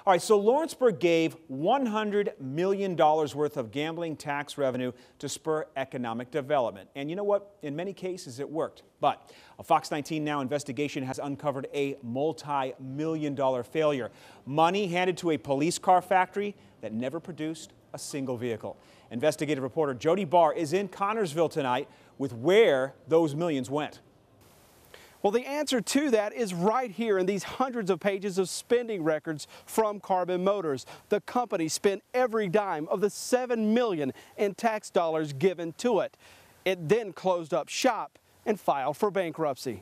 All right, so Lawrenceburg gave $100 million worth of gambling tax revenue to spur economic development. And you know what? In many cases, it worked. But a Fox 19 Now investigation has uncovered a multi-million-dollar failure. Money handed to a police car factory that never produced a single vehicle. Investigative reporter Jody Barr is in Connersville tonight with where those millions went. Well, the answer to that is right here in these hundreds of pages of spending records from Carbon Motors. The company spent every dime of the $7 million in tax dollars given to it. It then closed up shop and filed for bankruptcy.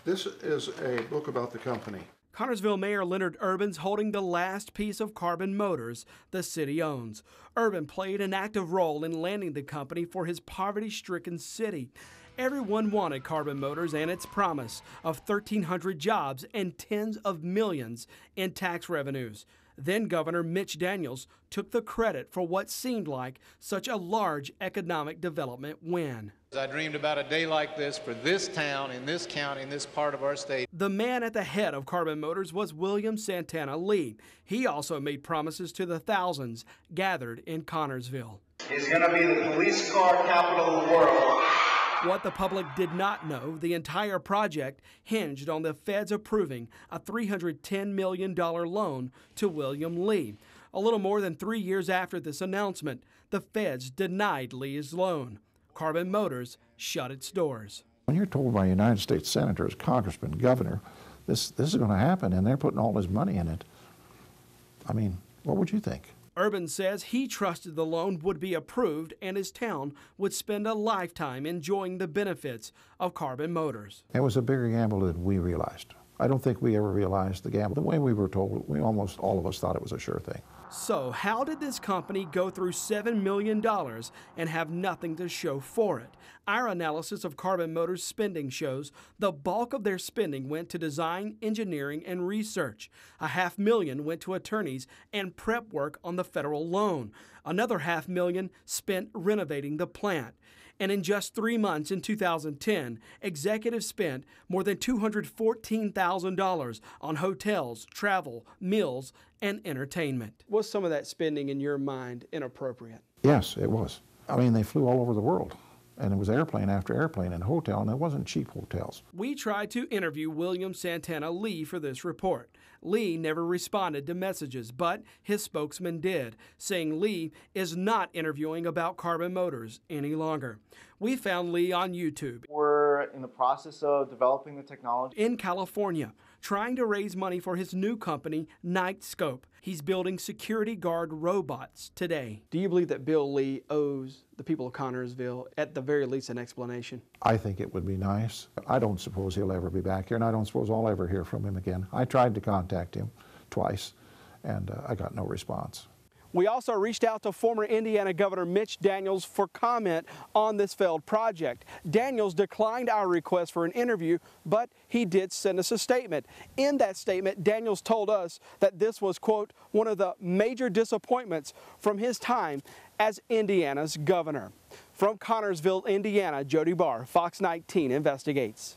This is a book about the company. Connersville Mayor Leonard Urban's holding the last piece of Carbon Motors the city owns. Urban played an active role in landing the company for his poverty-stricken city. Everyone wanted Carbon Motors and its promise of 1,300 jobs and tens of millions in tax revenues. Then Governor Mitch Daniels took the credit for what seemed like such a large economic development win. I dreamed about a day like this for this town, in this county, in this part of our state. The man at the head of Carbon Motors was William Santana Li. He also made promises to the thousands gathered in Connersville. It's going to be the police car capital of the world. What the public did not know, the entire project hinged on the feds approving a $310 million loan to William Li. A little more than 3 years after this announcement, the feds denied Li's loan. Carbon Motors shut its doors. When you're told by United States senators, congressmen, governor, this is going to happen, and they're putting all this money in it, I mean, what would you think? Urban says he trusted the loan would be approved and his town would spend a lifetime enjoying the benefits of Carbon Motors. It was a bigger gamble than we realized. I don't think we ever realized the gamble. The way we were told, almost all of us thought it was a sure thing. So how did this company go through $7 million and have nothing to show for it? Our analysis of Carbon Motors' spending shows the bulk of their spending went to design, engineering, and research. $500,000 went to attorneys and prep work on the federal loan. Another $500,000 spent renovating the plant. And in just 3 months in 2010, executives spent more than $214,000 on hotels, travel, meals, and entertainment. Was some of that spending in your mind inappropriate? Yes, it was. I mean, they flew all over the world. And it was airplane after airplane and hotel, and it wasn't cheap hotels. We tried to interview William Santana Li for this report. Li never responded to messages, but his spokesman did, saying Li is not interviewing about Carbon Motors any longer. We found Li on YouTube. We're in the process of developing the technology. In California, trying to raise money for his new company, Nightscope. He's building security guard robots today. Do you believe that Bill Li owes the people of Connersville, at the very least, an explanation? I think it would be nice. I don't suppose he'll ever be back here, and I don't suppose I'll ever hear from him again. I tried to contact him twice, and I got no response. We also reached out to former Indiana Governor Mitch Daniels for comment on this failed project. Daniels declined our request for an interview, but he did send us a statement. In that statement, Daniels told us that this was, quote, one of the major disappointments from his time as Indiana's governor. From Connersville, Indiana, Jody Barr, Fox 19 investigates.